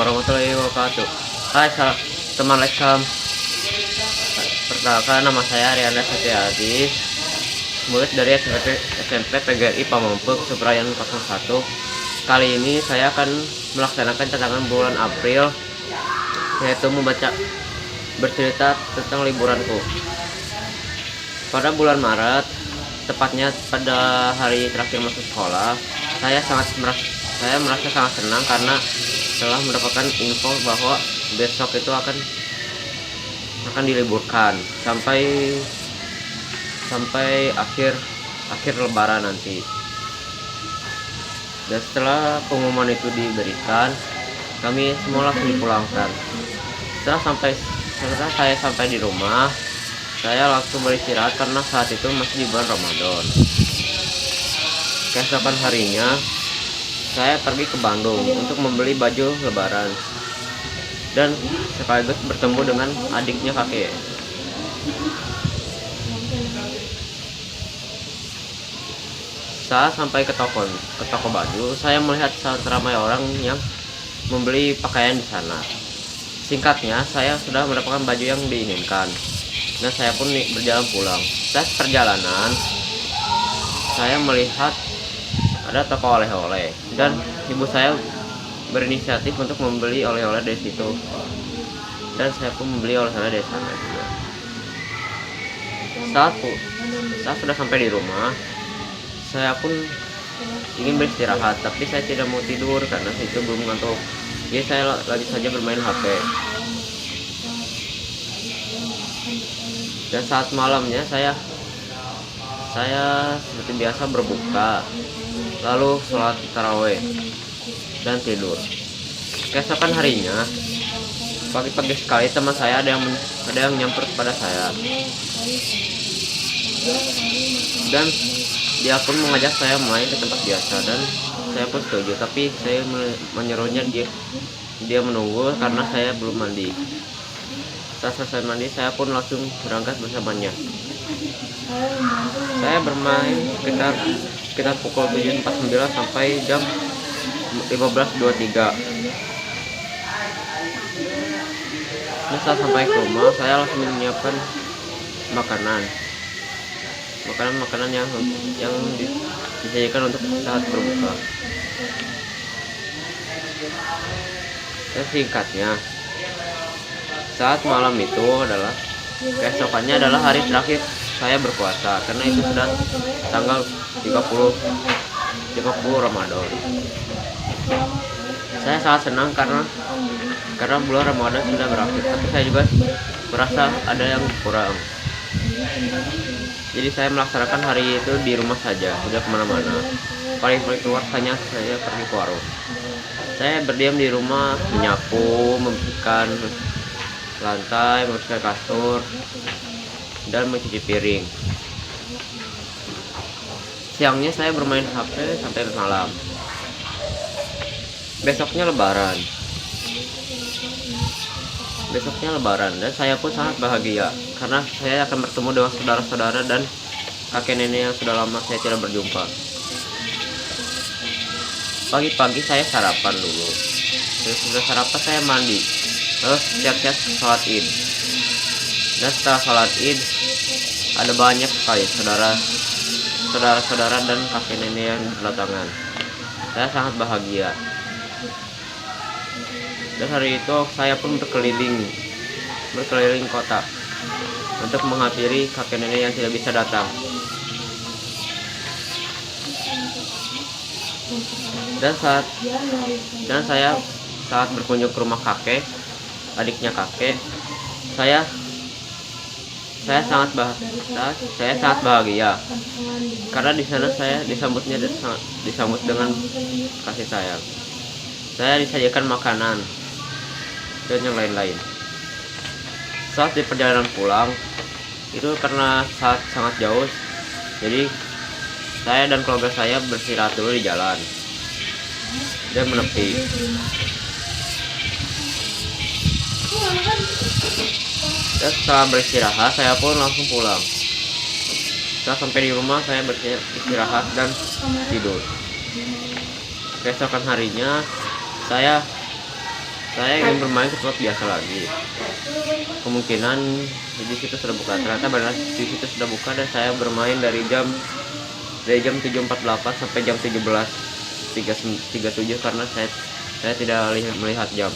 warahmatullahi wabarakatuh. Hai teman Lekam. Perkenalkan, nama saya Arianda Setiadi, murid dari SMP PGRI Pamempek Suprayan 01. Kali ini saya akan melaksanakan tantangan bulan April, yaitu bercerita tentang liburanku. Pada bulan Maret, tepatnya pada hari terakhir masuk sekolah, saya merasa sangat senang karena telah mendapatkan info bahwa besok itu akan diliburkan sampai akhir Lebaran nanti. Dan setelah pengumuman itu diberikan, kami semua langsung dipulangkan. Setelah saya sampai di rumah, saya langsung beristirahat karena saat itu masih di bulan Ramadan. Keesokan harinya, saya pergi ke Bandung untuk membeli baju Lebaran dan sekaligus bertemu dengan adiknya kakek. Saat sampai ke toko baju, saya melihat sangat ramai orang yang membeli pakaian di sana. Singkatnya, saya sudah mendapatkan baju yang diinginkan dan saya pun berjalan pulang. Saat perjalanan, saya melihat ada toko oleh-oleh dan ibu saya berinisiatif untuk membeli oleh-oleh dari situ, dan saya pun membeli oleh-oleh dari sana juga. Saat sudah sampai di rumah, saya pun ingin beristirahat, tapi saya tidak mau tidur karena itu belum ngantuk. Jadi saya lagi saja bermain HP. Dan saat malamnya saya seperti biasa berbuka, lalu sholat tarawih dan tidur. Keesokan harinya, pagi-pagi sekali teman saya ada yang nyamper kepada saya, dan dia pun mengajak saya main ke tempat biasa, dan saya pun setuju, tapi saya menyuruhnya dia menunggu karena saya belum mandi. Setelah selesai mandi, saya pun langsung berangkat bersamanya. Saya bermain sekitar pukul 7.49 sampai jam 15.23. Setelah sampai ke rumah, saya langsung menyiapkan makanan yang disajikan untuk saat berbuka. Dan singkatnya, saat malam itu keesokannya adalah hari terakhir saya berpuasa, karena itu sudah tanggal 30 Ramadan. Saya sangat senang karena bulan Ramadan sudah berakhir, tapi saya juga merasa ada yang kurang. Jadi saya melaksanakan hari itu di rumah saja, tidak kemana-mana. Paling keluar hanya saya pergi ke warung. Saya berdiam di rumah, menyapu, membersihkan lantai, membersihkan kasur, dan mencuci piring. Siangnya saya bermain HP sampai malam. Besoknya lebaran, dan saya pun sangat bahagia karena saya akan bertemu dengan saudara-saudara dan kakek nenek yang sudah lama saya tidak berjumpa. Pagi-pagi saya sarapan dulu. Setelah sarapan saya mandi, lalu siap-siap sholat Id. Dan setelah sholat Id, ada banyak sekali saudara-saudara dan kakek nenek yang berdatangan. Saya sangat bahagia. Dan hari itu saya pun berkeliling kota untuk menghampiri kakek nenek yang tidak bisa datang. Dan saya saat berkunjung ke rumah kakek, adiknya kakek, saya sangat bahagia karena di sana saya disambut dengan kasih sayang. Saya disajikan makanan dan yang lain-lain. Saat di perjalanan pulang itu, karena sangat jauh, jadi saya dan keluarga saya beristirahat dulu di jalan dan menepi. Dan setelah beristirahat, saya pun langsung pulang. Setelah sampai di rumah, saya beristirahat dan tidur. Keesokan harinya, saya saya ingin bermain ke tempat biasa lagi. Kemungkinan di situ sudah buka, ternyata benar di situ sudah buka, dan saya bermain dari jam 7.48 sampai jam 17.37 karena saya tidak melihat jam.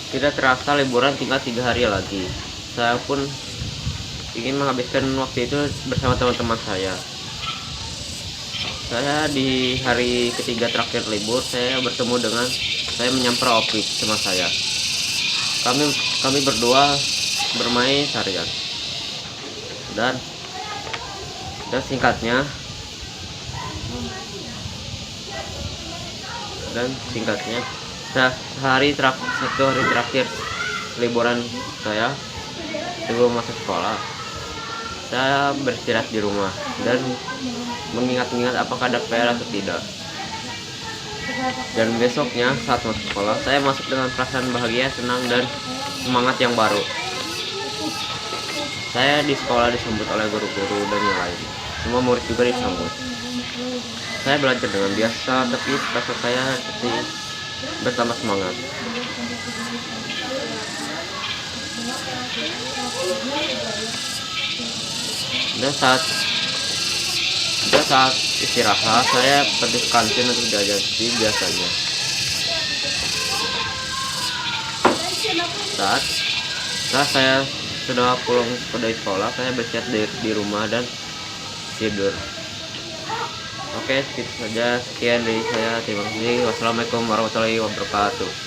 Tidak terasa liburan tinggal 3 hari lagi. Saya pun ingin menghabiskan waktu itu bersama teman-teman saya. Saya di hari ketiga terakhir libur, saya menyamper Opik sama saya. Kami berdua bermain seharian. Dan singkatnya satu hari terakhir liburan saya sebelum masuk sekolah, saya beristirahat di rumah dan mengingat-ingat apakah ada PR atau tidak. Dan besoknya saat masuk sekolah, saya masuk dengan perasaan bahagia, senang, dan semangat yang baru. Saya di sekolah disambut oleh guru-guru dan yang lain. Semua murid juga disambut. Saya belajar dengan biasa, tapi rasa saya seperti bertambah semangat. Dan saat istirahat, saya pergi ke kantin untuk jajan seperti biasanya. Saat saya sudah pulang dari sekolah, saya bersiap di rumah dan tidur. Oke, sekian dari saya. Terima kasih. Wassalamualaikum warahmatullahi wabarakatuh.